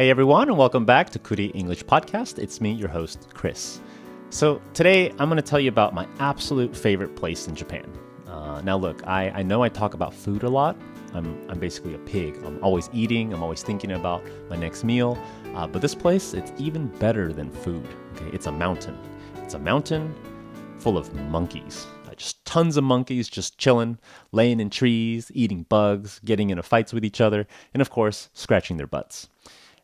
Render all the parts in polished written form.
Hey everyone, and welcome back to Kuli English Podcast. It's me, your host, Chris. So today I'm going to tell you about my absolute favorite place in Japan. Now look, I know I talk about food a lot. I'm basically a pig. I'm always eating. I'm always thinking about my next meal. But this place, it's even better than food. Okay, it's a mountain. It's a mountain full of monkeys. Just tons of monkeys just chilling, laying in trees, eating bugs, getting into fights with each other, and of course, scratching their butts.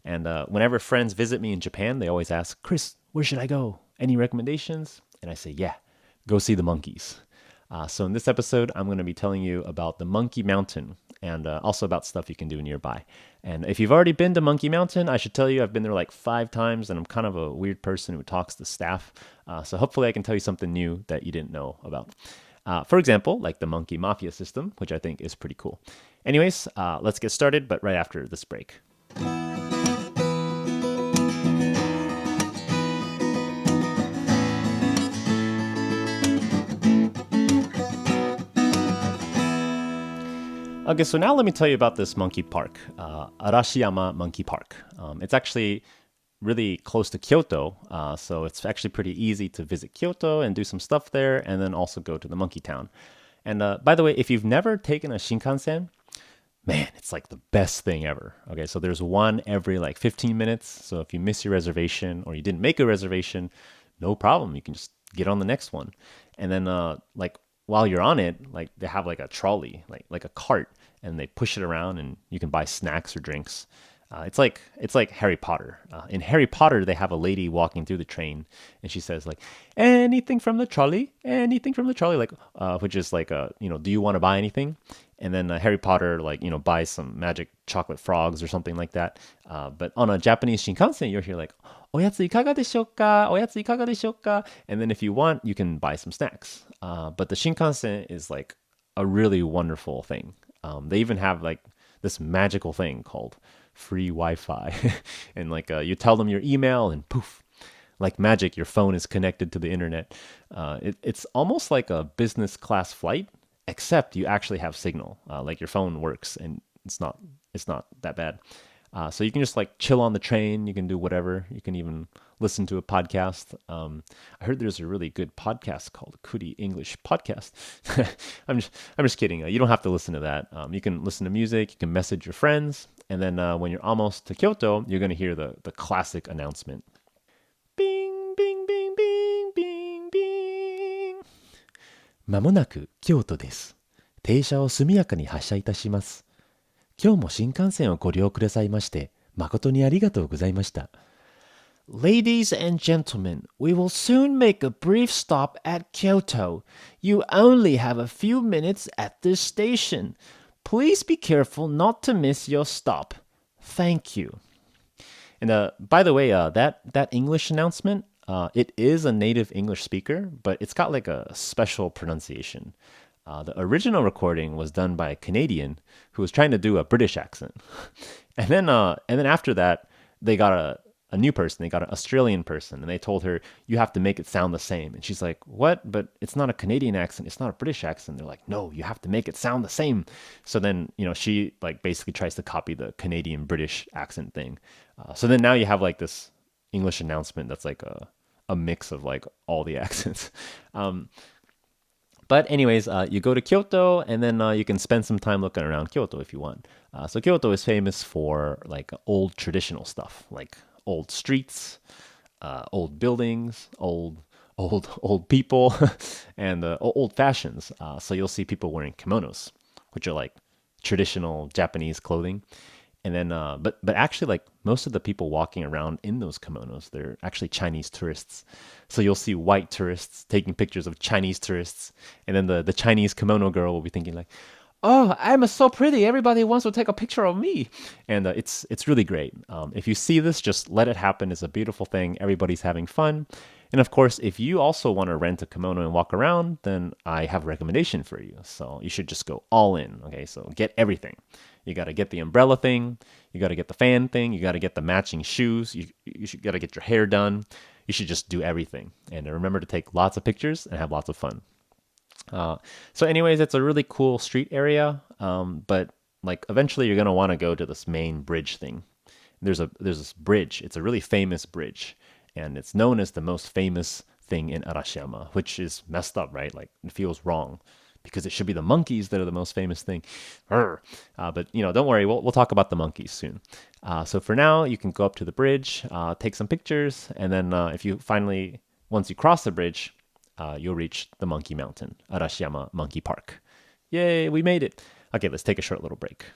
And whenever friends visit me in Japan, they always ask, Chris, where should I go? Any recommendations? And I say, yeah, go see the monkeys. So in this episode, I'm going to be telling you about the Monkey Mountain and also about stuff you can do nearby. And if you've already been to Monkey Mountain, I should tell you I've been there like 5 times, and I'm kind of a weird person who talks to staff. So hopefully I can tell you something new that you didn't know about. For example, like the Monkey Mafia system, which I think is pretty cool. Anyways, let's get started, but right after this break. Okay, so now let me tell you about this monkey park, Arashiyama Monkey Park. It's actually really close to Kyoto, so it's actually pretty easy to visit Kyoto and do some stuff there, and then also go to the monkey town. And by the way, if you've never taken a Shinkansen, man, it's like the best thing ever. Okay, so there's one every like 15 minutes, so if you miss your reservation or you didn't make a reservation, no problem. You can just get on the next one. And then like while you're on it, like they have like a trolley, like a cart, and they push it around, and you can buy snacks or drinks. It's like Harry Potter. In Harry Potter, they have a lady walking through the train, and she says like, "Anything from the trolley? Anything from the trolley?" Like, which is like do you want to buy anything? And then Harry Potter buys some magic chocolate frogs or something like that. But on a Japanese Shinkansen, you'll hear like, "Oyatsu ikaga deshouka? Oyatsu ikaga deshouka?" And then if you want, you can buy some snacks. But the Shinkansen is like a really wonderful thing. They even have like this magical thing called free Wi-Fi, and like you tell them your email, and poof, like magic, your phone is connected to the internet. It's almost like a business class flight, except you actually have signal. Like your phone works, and it's not that bad. So you can just like chill on the train. You can do whatever. You can even listen to a podcast. I heard there's a really good podcast called Kuli English Podcast. I'm just kidding. You don't have to listen to that. You can listen to music. You can message your friends. And then when you're almost to Kyoto, you're going to hear the classic announcement. Bing, bing, bing, bing, bing, bing. まもなく京都です。停車を速やかに発車いたします。今日も新幹線をご利用くださいまして、誠にありがとうございました。Ladies and gentlemen, we will soon make a brief stop at Kyoto. You only have a few minutes at this station. Please be careful not to miss your stop. Thank you. And by the way, that English announcement, it is a native English speaker, but it's got like a special pronunciation. The original recording was done by a Canadian who was trying to do a British accent. And then after that, they got a new person. They got an Australian person, and they told her, you have to make it sound the same. And she's like, what? But it's not a Canadian accent. It's not a British accent. They're like, no, you have to make it sound the same. So then, she like basically tries to copy the Canadian British accent thing. So then now you have like this English announcement that's like a mix of like all the accents. But anyways, you go to Kyoto, and then you can spend some time looking around Kyoto if you want. So Kyoto is famous for like old traditional stuff, like old streets, old buildings, old people, and old fashions. So you'll see people wearing kimonos, which are like traditional Japanese clothing. And then, but actually, like most of the people walking around in those kimonos, they're actually Chinese tourists. So you'll see white tourists taking pictures of Chinese tourists, and then the Chinese kimono girl will be thinking like, "Oh, I'm so pretty. Everybody wants to take a picture of me," and it's really great. If you see this, just let it happen. It's a beautiful thing. Everybody's having fun. And of course, if you also want to rent a kimono and walk around, then I have a recommendation for you. So you should just go all in. Okay, so get everything. You got to get the umbrella thing. You got to get the fan thing. You got to get the matching shoes. You got to get your hair done. You should just do everything. And remember to take lots of pictures and have lots of fun. So anyways, it's a really cool street area. But like eventually you're going to want to go to this main bridge thing. there's this bridge. It's a really famous bridge, and it's known as the most famous thing in Arashiyama, which is messed up, right? Like it feels wrong because it should be the monkeys that are the most famous thing. But don't worry, we'll talk about the monkeys soon. So for now, you can go up to the bridge, take some pictures, and then if you finally once you cross the bridge, you'll reach the Monkey Mountain, Arashiyama Monkey Park. Yay, we made it. Okay, let's take a short little break.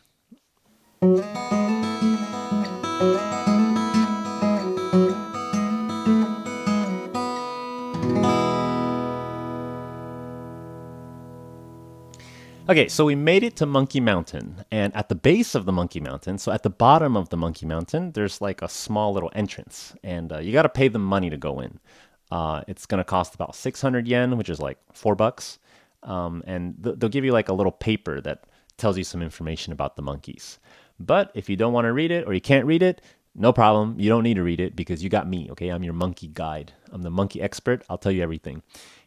Okay, so we made it to Monkey Mountain, and at the base of the Monkey Mountain, so at the bottom of the Monkey Mountain, there's like a small little entrance, and you got to pay them money to go in. It's gonna cost about 600 yen, which is like $4. And they'll give you like a little paper that tells you some information about the monkeys. But if you don't want to read it or you can't read it, no problem. You don't need to read it because you got me, okay? I'm your monkey guide. I'm the monkey expert. I'll tell you everything.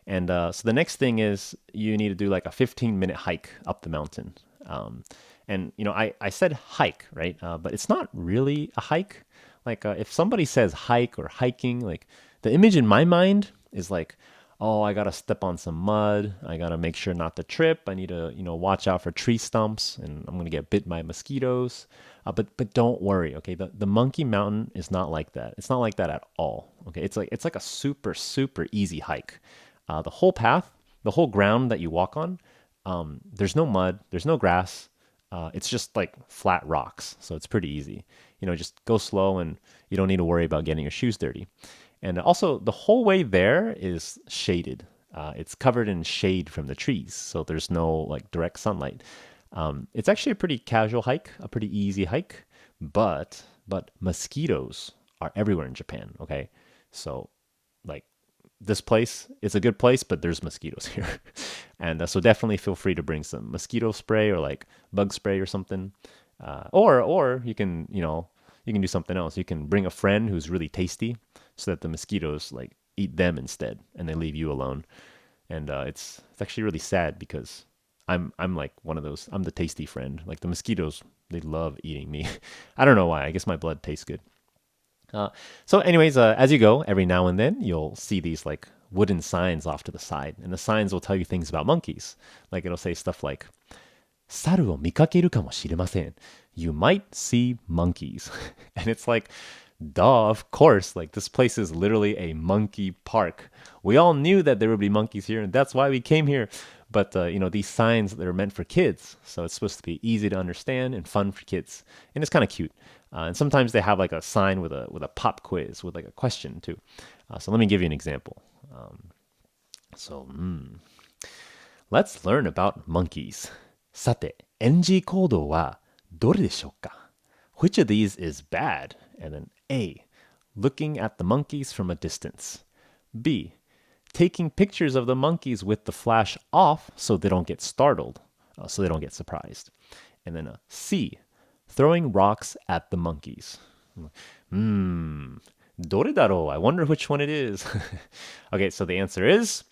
And so the next thing is you need to do like a 15-minute hike up the mountain. And I said hike, right? But it's not really a hike. Like if somebody says hike or hiking, like the image in my mind is like, oh, I gotta step on some mud. I gotta make sure not to trip. I need to, watch out for tree stumps, and I'm gonna get bit by mosquitoes. But don't worry, okay? The Monkey Mountain is not like that. It's not like that at all. Okay, it's like a super super easy hike. The whole path, the whole ground that you walk on, there's no mud, there's no grass. It's just like flat rocks, so it's pretty easy. Just go slow, and you don't need to worry about getting your shoes dirty. And also, the whole way there is shaded. It's covered in shade from the trees, so there's no like direct sunlight. It's actually a pretty casual hike, a pretty easy hike, but mosquitoes are everywhere in Japan. Okay, so like this place is a good place, but there's mosquitoes here, and so definitely feel free to bring some mosquito spray or like bug spray or something, or you can you can do something else. You can bring a friend who's really tasty, so that the mosquitoes like eat them instead, and they leave you alone. And it's actually really sad because I'm like one of those. I'm the tasty friend. Like the mosquitoes, they love eating me. I don't know why. I guess my blood tastes good. So anyways, as you go, every now and then you'll see these like wooden signs off to the side, and the signs will tell you things about monkeys. Like it'll say stuff like, "Saru o mikakeru kamoshimasen." You might see monkeys, and it's like, duh, of course. Like this place is literally a monkey park. We all knew that there would be monkeys here, and that's why we came here. But these signs, they're meant for kids, so it's supposed to be easy to understand and fun for kids, and it's kind of cute. And sometimes they have like a sign with a pop quiz with like a question too. So let me give you an example. So let's learn about monkeys. さて、NG 行動はどれでしょうか? Which of these is bad? And then A, looking at the monkeys from a distance. B, taking pictures of the monkeys with the flash off so they don't get startled, so they don't get surprised. And then C, throwing rocks at the monkeys. どれだろう? I wonder which one it is. Okay, so the answer is,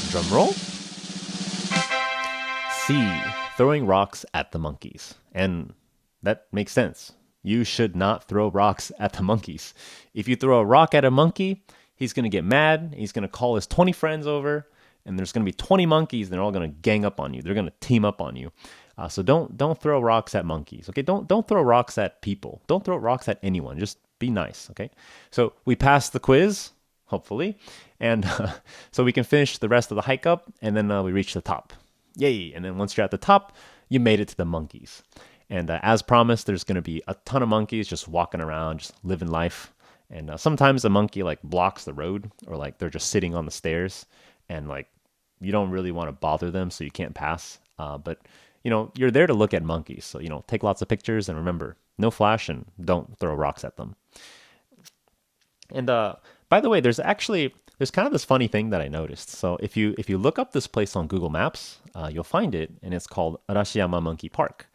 drum roll, C, throwing rocks at the monkeys. And that makes sense. You should not throw rocks at the monkeys. If you throw a rock at a monkey, he's going to get mad. He's going to call his 20 friends over, and there's going to be 20 monkeys, and they're all going to gang up on you. They're going to team up on you. So don't throw rocks at monkeys. Okay, don't throw rocks at people. Don't throw rocks at anyone. Just be nice. Okay. So we passed the quiz, hopefully, and so we can finish the rest of the hike up, and then we reach the top. Yay! And then once you're at the top, you made it to the monkeys. And as promised, there's going to be a ton of monkeys just walking around, just living life. And sometimes a monkey like blocks the road, or like they're just sitting on the stairs, and like you don't really want to bother them, so you can't pass. But you're there to look at monkeys, so take lots of pictures, and remember, no flash, and don't throw rocks at them. And by the way, there's kind of this funny thing that I noticed. So if you look up this place on Google Maps, you'll find it, and it's called Arashiyama Monkey Park.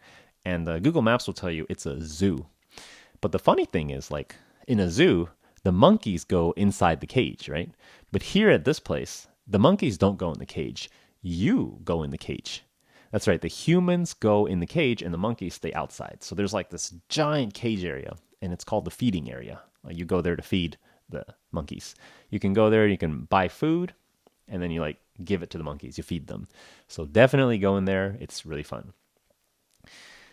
And Google Maps will tell you it's a zoo. But the funny thing is, like, in a zoo, the monkeys go inside the cage, right? But here at this place, the monkeys don't go in the cage. You go in the cage. That's right. The humans go in the cage and the monkeys stay outside. So there's like this giant cage area. and it's called the feeding area. Like, you go there to feed the monkeys. You can go there, you can buy food, and then you like give it to the monkeys. You feed them. So definitely go in there. It's really fun.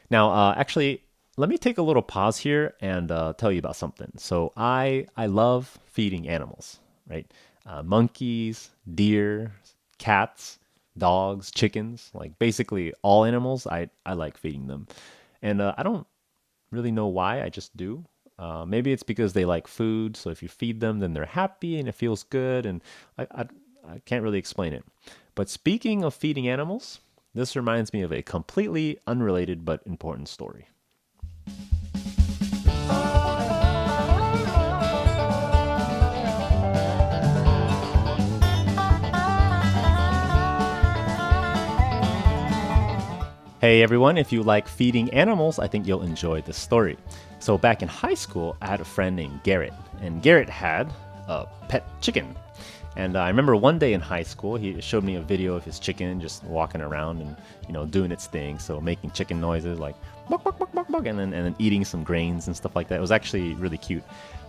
Now, actually, let me take a little pause here and tell you about something. So I love feeding animals, right? Monkeys, deer, cats, dogs, chickens, like basically all animals. I like feeding them, and I don't really know why. I just do. Maybe it's because they like food. So if you feed them, then they're happy and it feels good. And I can't really explain it. But speaking of feeding animals, this reminds me of a completely unrelated but important story. Hey everyone, if you like feeding animals, I think you'll enjoy this story. So back in high school, I had a friend named Garrett, and Garrett had a pet chicken. And I remember one day in high school, he showed me a video of his chicken just walking around and, doing its thing. So making chicken noises like buck, buck, buck, buck, buck, and then eating some grains and stuff like that. It was actually really cute.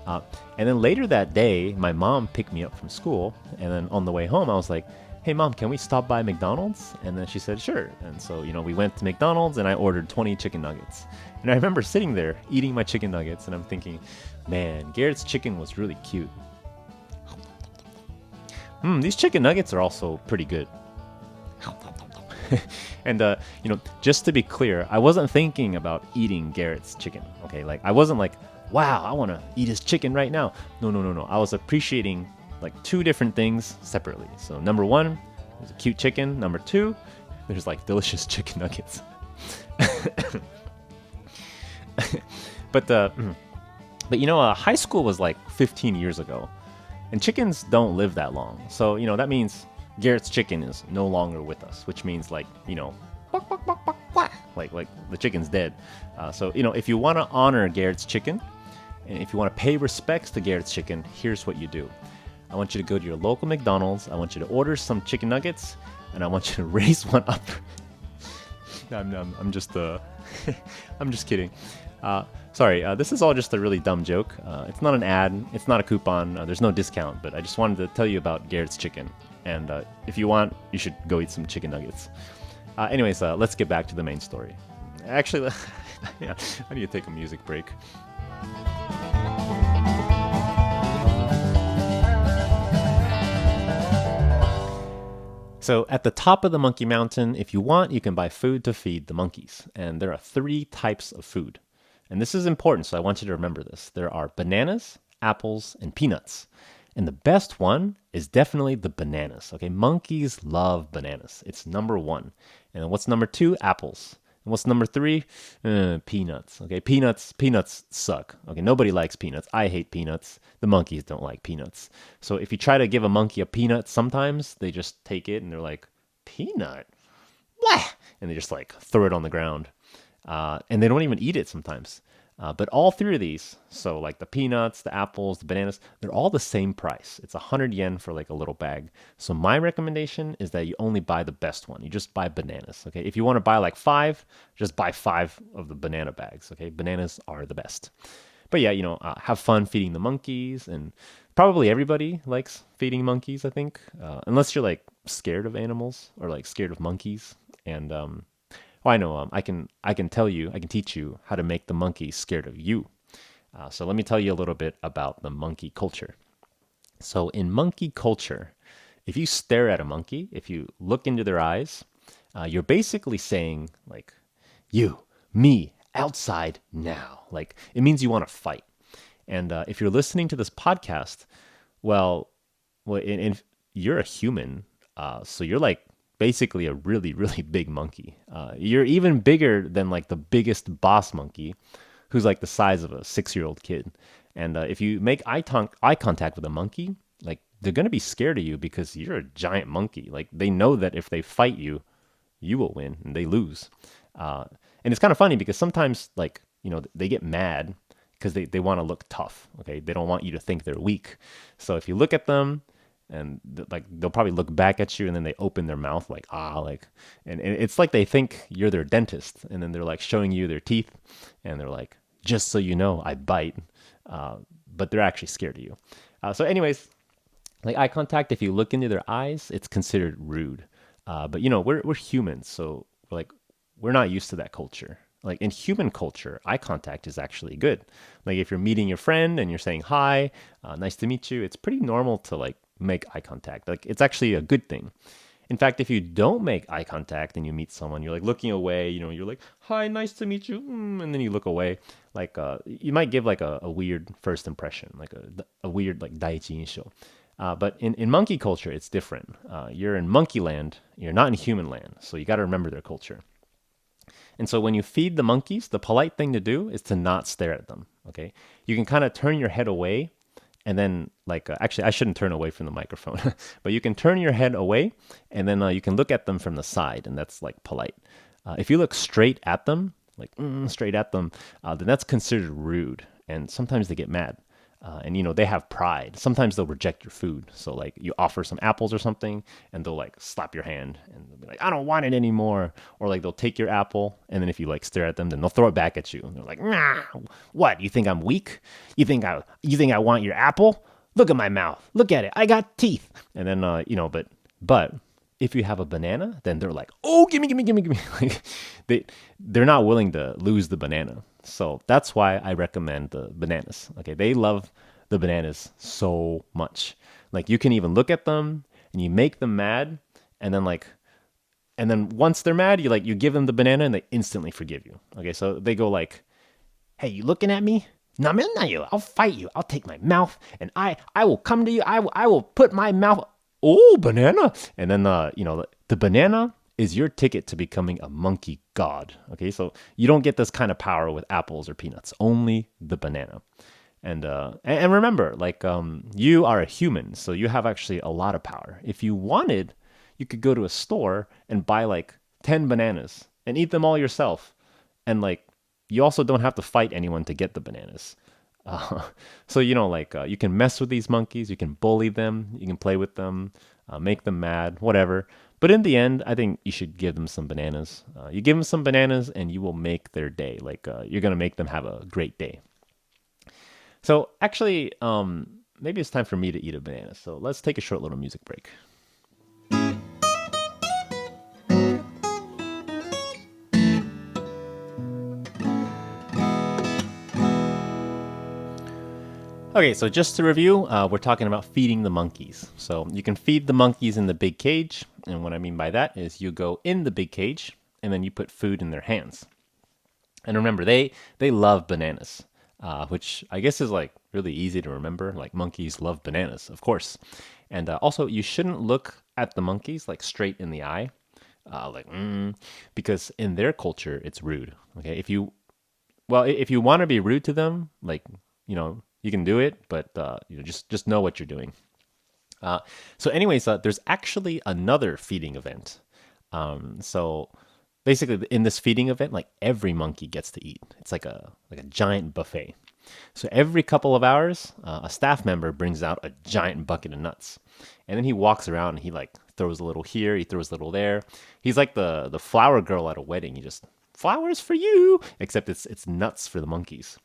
And then later that day, my mom picked me up from school. And then on the way home, I was like, hey mom, can we stop by McDonald's? And then she said, sure. And so, we went to McDonald's and I ordered 20 chicken nuggets. And I remember sitting there eating my chicken nuggets and I'm thinking, man, Garrett's chicken was really cute. These chicken nuggets are also pretty good. And, just to be clear, I wasn't thinking about eating Garrett's chicken. Okay, like I wasn't like, wow, I want to eat his chicken right now. No. I was appreciating like two different things separately. So number one, there's a cute chicken. Number two, there's like delicious chicken nuggets. But high school was like 15 years ago, and chickens don't live that long. So that means Garrett's chicken is no longer with us, which means like buck, buck, buck, buck, buck, like the chicken's dead. So if you want to honor Garrett's chicken, and if you want to pay respects to Garrett's chicken, here's what you do. I want you to go to your local McDonald's. I want you to order some chicken nuggets, and I want you to raise one up. I'm just I'm just kidding. Sorry, this is all just a really dumb joke. It's not an ad. It's not a coupon. There's no discount. But I just wanted to tell you about Garrett's chicken. And if you want, you should go eat some chicken nuggets. Anyways, let's get back to the main story. Actually, yeah, I need to take a music break. So at the top of the Monkey Mountain, if you want, you can buy food to feed the monkeys. And there are 3 types of food. And this is important, so I want you to remember this. There are bananas, apples, and peanuts. And the best one is definitely the bananas. Okay, monkeys love bananas. It's number 1. And what's number 2? Apples. And what's number 3? Peanuts. Okay, peanuts suck. Okay, nobody likes peanuts. I hate peanuts. The monkeys don't like peanuts. So if you try to give a monkey a peanut, sometimes they just take it and they're like, peanut? Blah! And they just like throw it on the ground. And they don't even eat it sometimes. But all 3 of these, so like the peanuts, the apples, the bananas, they're all the same price. It's 100 yen for like a little bag. So my recommendation is that you only buy the best one. You just buy bananas, okay? If you want to buy like 5, just buy 5 of the banana bags, okay? Bananas are the best. But yeah, have fun feeding the monkeys. And probably everybody likes feeding monkeys, I think. Unless you're like scared of animals or like scared of monkeys. And I know. I can teach you how to make the monkey scared of you. So let me tell you a little bit about the monkey culture. So in monkey culture, if you stare at a monkey, if you look into their eyes, you're basically saying like, you, me, outside now. Like it means you want to fight. And if you're listening to this podcast, well, you're a human, so you're like basically a really, really big monkey. You're even bigger than like the biggest boss monkey, who's like the size of a 6-year-old kid. And if you make eye contact with a monkey, like they're gonna be scared of you because you're a giant monkey. Like they know that if they fight you, you will win and they lose. And it's kind of funny because sometimes like they get mad because they want to look tough. Okay, they don't want you to think they're weak. So if you look at them, and like they'll probably look back at you and then they open their mouth like and it's like they think you're their dentist, and then they're like showing you their teeth and they're like, just so you know, I bite. But they're actually scared of you. So, anyways, like eye contact, if you look into their eyes, it's considered rude. But you know, we're humans, so like we're not used to that culture. Like in human culture, eye contact is actually good. Like if you're meeting your friend and you're saying hi, nice to meet you, it's pretty normal to like make eye contact. Like it's actually a good thing. In fact, if you don't make eye contact and you meet someone, you're like looking away, you know, you're like, hi, nice to meet you. And then you look away. Like, you might give like a weird first impression, like a weird, like, daiichi insho. But in monkey culture, it's different. You're in monkey land, you're not in human land. So you got to remember their culture. And so when you feed the monkeys, the polite thing to do is to not stare at them. Okay. You can kind of turn your head away and then like actually I shouldn't turn away from the microphone, but you can turn your head away and then you can look at them from the side, and that's like polite. If you look straight at them, like straight at them, then that's considered rude, and sometimes they get mad. And you know they have pride. Sometimes they'll reject your food. So like you offer some apples or something, and they'll like slap your hand and they'll be like, "I don't want it anymore." Or like they'll take your apple, and then if you like stare at them, then they'll throw it back at you. And they're like, "Nah, what? You think I'm weak? You think I want your apple? Look at my mouth. Look at it. I got teeth." And then you know, but if you have a banana, then they're like, "Oh, gimme, gimme, gimme, gimme." Like they're not willing to lose the banana. So that's why I recommend the bananas. Okay, they love the bananas so much. Like you can even look at them and you make them mad, and then once they're mad, you give them the banana and they instantly forgive you. Okay, so they go like, "Hey, you looking at me? Namen I'll fight you. I'll take my mouth and I will come to you. I will put my mouth. Oh, banana!" And then you know the banana is your ticket to becoming a monkey god. Okay, so you don't get this kind of power with apples or peanuts. Only the banana. And remember, like you are a human, so you have actually a lot of power. If you wanted, you could go to a store and buy like 10 bananas and eat them all yourself. And like you also don't have to fight anyone to get the bananas. Uh, so you know, like you can mess with these monkeys, you can bully them, you can play with them, make them mad, whatever. But in the end, I think you should give them some bananas. You give them some bananas, and you will make their day. Like you're gonna make them have a great day. So actually, maybe it's time for me to eat a banana. So let's take a short little music break. Okay, so just to review, we're talking about feeding the monkeys. So you can feed the monkeys in the big cage, and what I mean by that is you go in the big cage, and then you put food in their hands. And remember, they love bananas, which I guess is like really easy to remember. Like monkeys love bananas, of course. And also, you shouldn't look at the monkeys like straight in the eye, because in their culture, it's rude. Okay, if you want to be rude to them, like you know, you can do it, but you know, just know what you're doing. So, anyways, there's actually another feeding event. So basically, in this feeding event, like every monkey gets to eat. It's like a giant buffet. So every couple of hours, a staff member brings out a giant bucket of nuts, and then he walks around and he like throws a little here, he throws a little there. He's like the flower girl at a wedding. He just flowers for you, except it's nuts for the monkeys.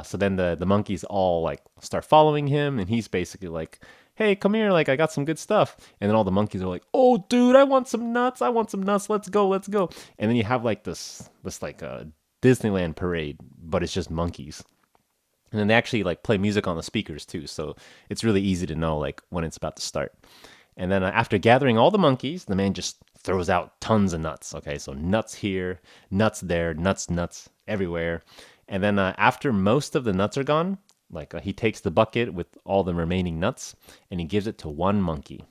So then the monkeys all like start following him, and he's basically like, "Hey, come here! Like I got some good stuff." And then all the monkeys are like, "Oh, dude, I want some nuts! I want some nuts! Let's go, let's go!" And then you have like this like Disneyland parade, but it's just monkeys. And then they actually like play music on the speakers too, so it's really easy to know like when it's about to start. And then after gathering all the monkeys, the man just throws out tons of nuts. Okay, so nuts here, nuts there, nuts everywhere. And then after most of the nuts are gone, like he takes the bucket with all the remaining nuts and he gives it to one monkey.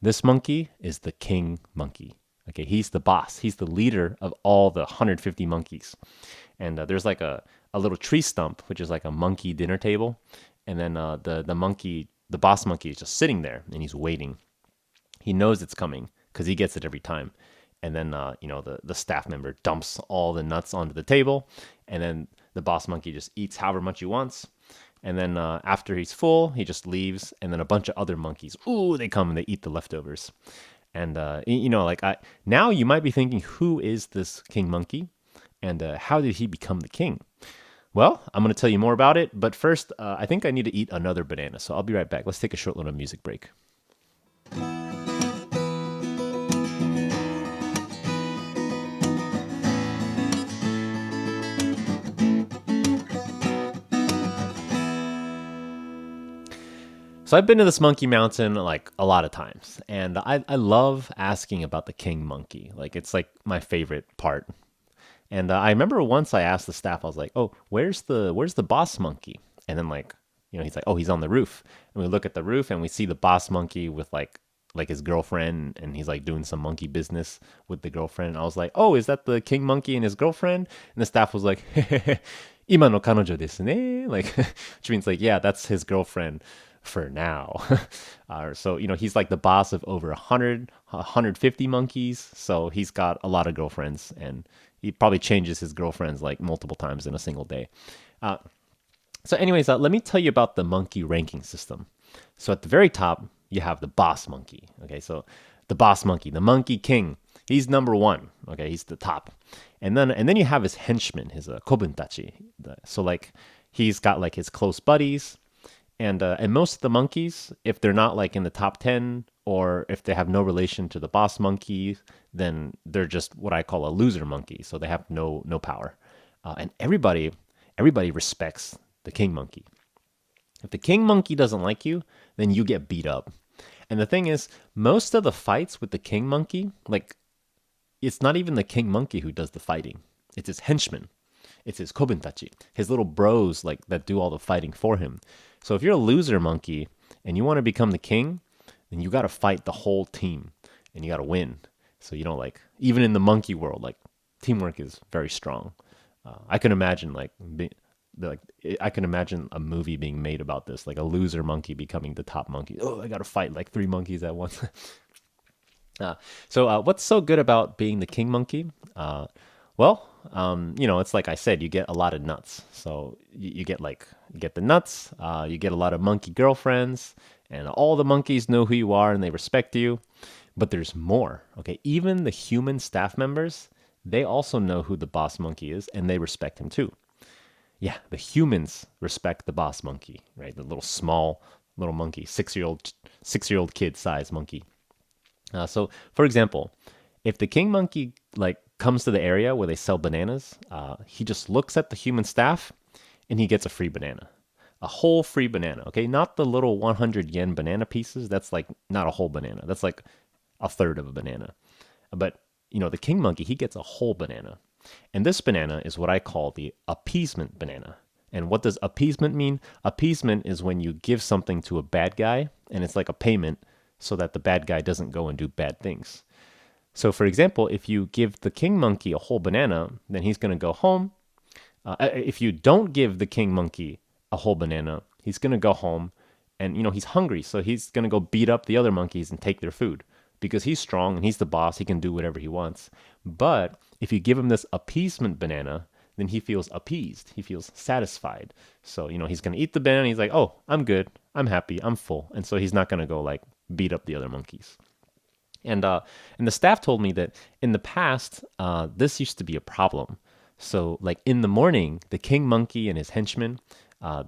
This monkey is the king monkey. Okay, he's the boss. He's the leader of all the 150 monkeys. And there's like a little tree stump, which is like a monkey dinner table. And then the boss monkey is just sitting there and he's waiting. He knows it's coming because he gets it every time. And then, you know, the staff member dumps all the nuts onto the table. And then the boss monkey just eats however much he wants. And then after he's full, he just leaves. And then a bunch of other monkeys, they come and they eat the leftovers. And, you know, like now you might be thinking, who is this king monkey? And how did he become the king? Well, I'm going to tell you more about it, but first, I think I need to eat another banana, so I'll be right back. Let's take a short little music break. So I've been to this monkey mountain like a lot of times, and I love asking about the king monkey. Like it's like my favorite part. And I remember once I asked the staff, I was like, "Oh, where's the boss monkey?" And then like, he's like, "Oh, he's on the roof." And we look at the roof and we see the boss monkey with like his girlfriend, and he's like doing some monkey business with the girlfriend. And I was like, "Oh, is that the king monkey and his girlfriend?" And the staff was like, "Ima no kanojo desu ne," like, which means like, yeah, that's his girlfriend for now. So he's like the boss of over 150 monkeys, so he's got a lot of girlfriends, and he probably changes his girlfriends like multiple times in a single day. uh, so anyways, let me tell you about the monkey ranking system. So at the very top you have the boss monkey. Okay, so the boss monkey, the monkey king, he's number one. Okay, he's the top. And then you have his henchmen, his kobuntachi. So like he's got like his close buddies, and most of the monkeys, if they're not like in the top 10, or if they have no relation to the boss monkey, then they're just what I call a loser monkey. So they have no power, and everybody respects the king monkey. If the king monkey doesn't like you, then you get beat up. And the thing is, most of the fights with the king monkey, like it's not even the king monkey who does the fighting. It's his henchmen. It's his kobuntachi, his little bros like that do all the fighting for him. So if you're a loser monkey and you want to become the king, then you got to fight the whole team and you got to win. So like even in the monkey world, like teamwork is very strong. I can imagine like I can imagine a movie being made about this, like a loser monkey becoming the top monkey. Oh, I got to fight like three monkeys at once. So what's so good about being the king monkey? It's like I said, you get a lot of nuts. So you get the nuts. You get a lot of monkey girlfriends, and all the monkeys know who you are and they respect you. But there's more. Okay, even the human staff members, they also know who the boss monkey is, and they respect him too. Yeah, the humans respect the boss monkey, right? The little small little monkey, 6-year old kid size monkey. So, for example, if the king monkey like comes to the area where they sell bananas, he just looks at the human staff, and he gets a free banana, a whole free banana. Okay, not the little 100 yen banana pieces. That's like not a whole banana. That's like a third of a banana. But the king monkey, he gets a whole banana, and this banana is what I call the appeasement banana. And what does appeasement mean? Appeasement is when you give something to a bad guy, and it's like a payment so that the bad guy doesn't go and do bad things. So, for example, if you give the king monkey a whole banana, then he's going to go home. If you don't give the king monkey a whole banana, he's going to go home and, he's hungry. So he's going to go beat up the other monkeys and take their food because he's strong and he's the boss. He can do whatever he wants. But if you give him this appeasement banana, then he feels appeased. He feels satisfied. So, he's going to eat the banana. He's like, oh, I'm good. I'm happy. I'm full. And so he's not going to go like beat up the other monkeys. And the staff told me that in the past, this used to be a problem. So like in the morning, the king monkey and his henchmen,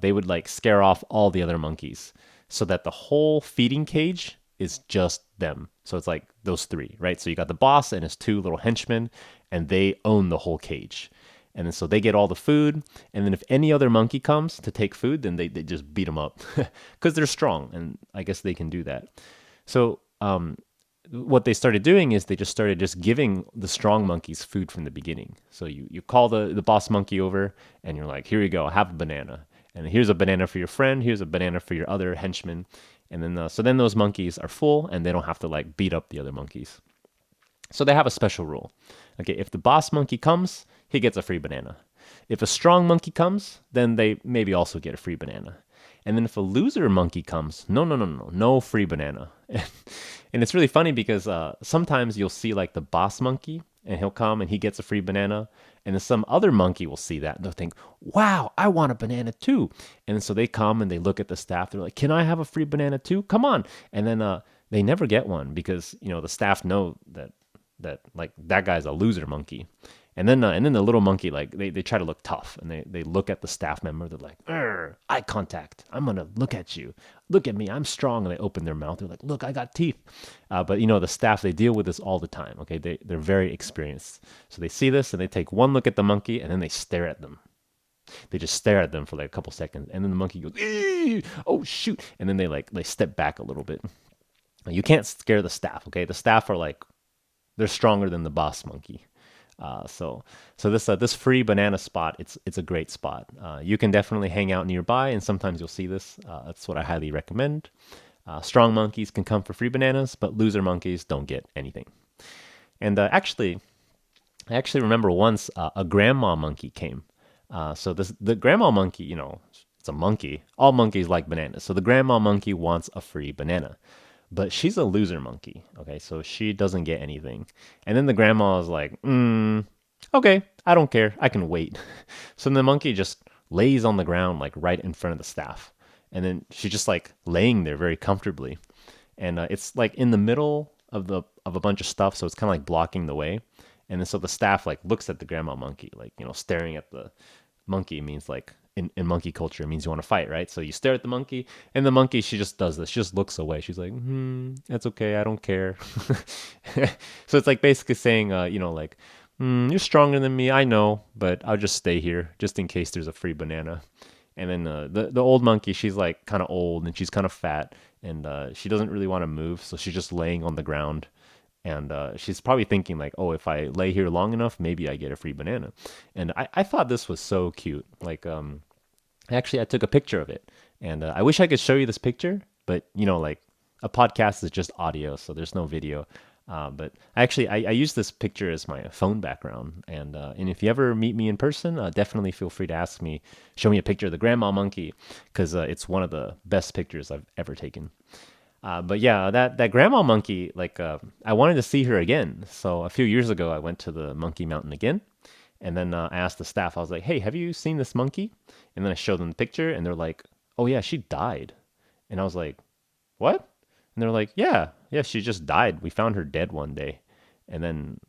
they would like scare off all the other monkeys so that the whole feeding cage is just them. So it's like those three, right? So you got the boss and his two little henchmen, and they own the whole cage. And then so they get all the food. And then if any other monkey comes to take food, then they just beat them up because they're strong. And I guess they can do that. So what they started doing is they just started giving the strong monkeys food from the beginning. So you call the boss monkey over, and you're like, here you go, have a banana. And here's a banana for your friend. Here's a banana for your other henchman. And then so then those monkeys are full, and they don't have to like beat up the other monkeys. So they have a special rule. Okay, if the boss monkey comes, he gets a free banana. If a strong monkey comes, then they maybe also get a free banana. And then if a loser monkey comes, no free banana. And it's really funny because sometimes you'll see like the boss monkey, and he'll come and he gets a free banana. And then some other monkey will see that and they'll think, wow, I want a banana too. And so they come and they look at the staff. They're like, can I have a free banana too? Come on. And then they never get one because, the staff know that like that guy's a loser monkey. And then the little monkey, like they try to look tough, and they look at the staff member. They're like, eye contact. I'm gonna look at you. Look at me. I'm strong. And they open their mouth. They're like, look, I got teeth. But the staff, they deal with this all the time. Okay, they're very experienced. So they see this and they take one look at the monkey and then they stare at them. They just stare at them for like a couple seconds, and then the monkey goes, oh shoot, and then they step back a little bit. You can't scare the staff. Okay, the staff are like, they're stronger than the boss monkey. So this free banana spot, it's a great spot. You can definitely hang out nearby, and sometimes you'll see this. That's what I highly recommend. Strong monkeys can come for free bananas, but loser monkeys don't get anything. And I actually remember once a grandma monkey came. So the grandma monkey, it's a monkey. All monkeys like bananas. So the grandma monkey wants a free banana. But she's a loser monkey, okay? So she doesn't get anything. And then the grandma is like, okay, I don't care. I can wait. So the monkey just lays on the ground, like right in front of the staff. And then she's just like laying there very comfortably. And it's like in the middle of a bunch of stuff, so it's kind of like blocking the way. And then so the staff like looks at the grandma monkey, like, staring at the monkey means like, in monkey culture, it means you want to fight, right? So you stare at the monkey, and the monkey, she just does this. She just looks away. She's like, that's okay. I don't care. So it's like basically saying, like, you're stronger than me. I know, but I'll just stay here just in case there's a free banana. And then the old monkey, she's like kind of old and she's kind of fat, and she doesn't really want to move. So she's just laying on the ground. And she's probably thinking like, oh, if I lay here long enough, maybe I get a free banana. And I thought this was so cute. Like, actually, I took a picture of it. And I wish I could show you this picture, but, like a podcast is just audio, so there's no video. But actually, I use this picture as my phone background. And if you ever meet me in person, definitely feel free to show me a picture of the grandma monkey, because it's one of the best pictures I've ever taken. But yeah, that grandma monkey, like, I wanted to see her again. So a few years ago, I went to the Monkey Mountain again. And then I asked the staff, I was like, hey, have you seen this monkey? And then I showed them the picture, and they're like, oh yeah, she died. And I was like, what? And they're like, yeah, she just died. We found her dead one day. And then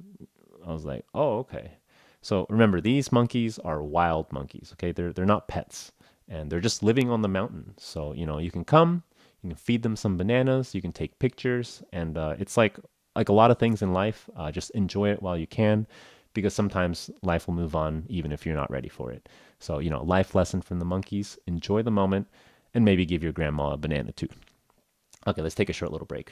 I was like, oh, okay. So remember, these monkeys are wild monkeys, okay? They're not pets. And they're just living on the mountain. So, you can come. You can feed them some bananas. You can take pictures, and it's like a lot of things in life. Just enjoy it while you can, because sometimes life will move on even if you're not ready for it. So, life lesson from the monkeys: enjoy the moment, and maybe give your grandma a banana too. Okay, let's take a short little break.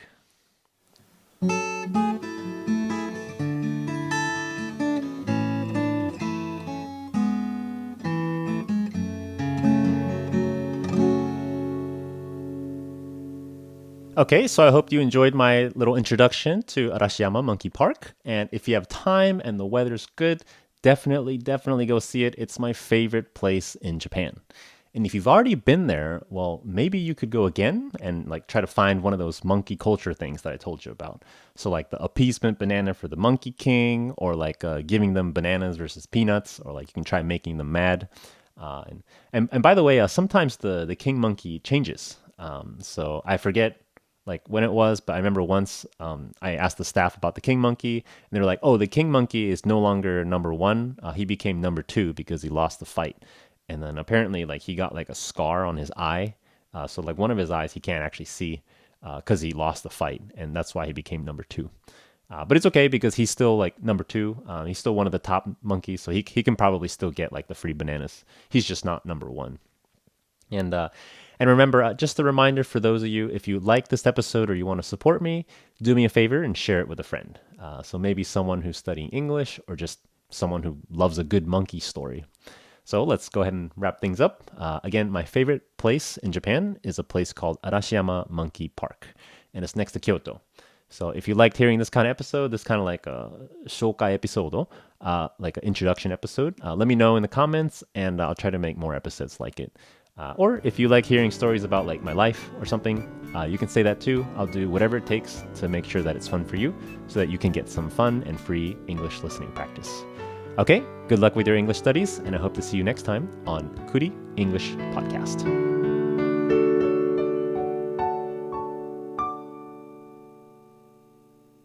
Okay, so I hope you enjoyed my little introduction to Arashiyama Monkey Park. And if you have time and the weather's good, definitely go see it. It's my favorite place in Japan. And if you've already been there, well, maybe you could go again and like try to find one of those monkey culture things that I told you about. So like the appeasement banana for the Monkey King, or like giving them bananas versus peanuts, or like you can try making them mad. And by the way, sometimes the king monkey changes. So I forget like when it was, but I remember once I asked the staff about the king monkey, and they were like, oh, the king monkey is no longer number one. He became number two because he lost the fight. And then apparently like he got like a scar on his eye. So like one of his eyes he can't actually see because he lost the fight, and that's why he became number two. But it's okay because he's still like number two. He's still one of the top monkeys, so he can probably still get like the free bananas. He's just not number one. And remember, just a reminder for those of you, if you like this episode or you want to support me, do me a favor and share it with a friend. So maybe someone who's studying English, or just someone who loves a good monkey story. So let's go ahead and wrap things up. Again, my favorite place in Japan is a place called Arashiyama Monkey Park, and it's next to Kyoto. So if you liked hearing this kind of episode, this kind of like a shoukai episode, like an introduction episode, let me know in the comments, and I'll try to make more episodes like it. Or if you like hearing stories about like my life or something, you can say that too. I'll do whatever it takes to make sure that it's fun for you, so that you can get some fun and free English listening practice. Okay, good luck with your English studies, and I hope to see you next time on Kuli English Podcast.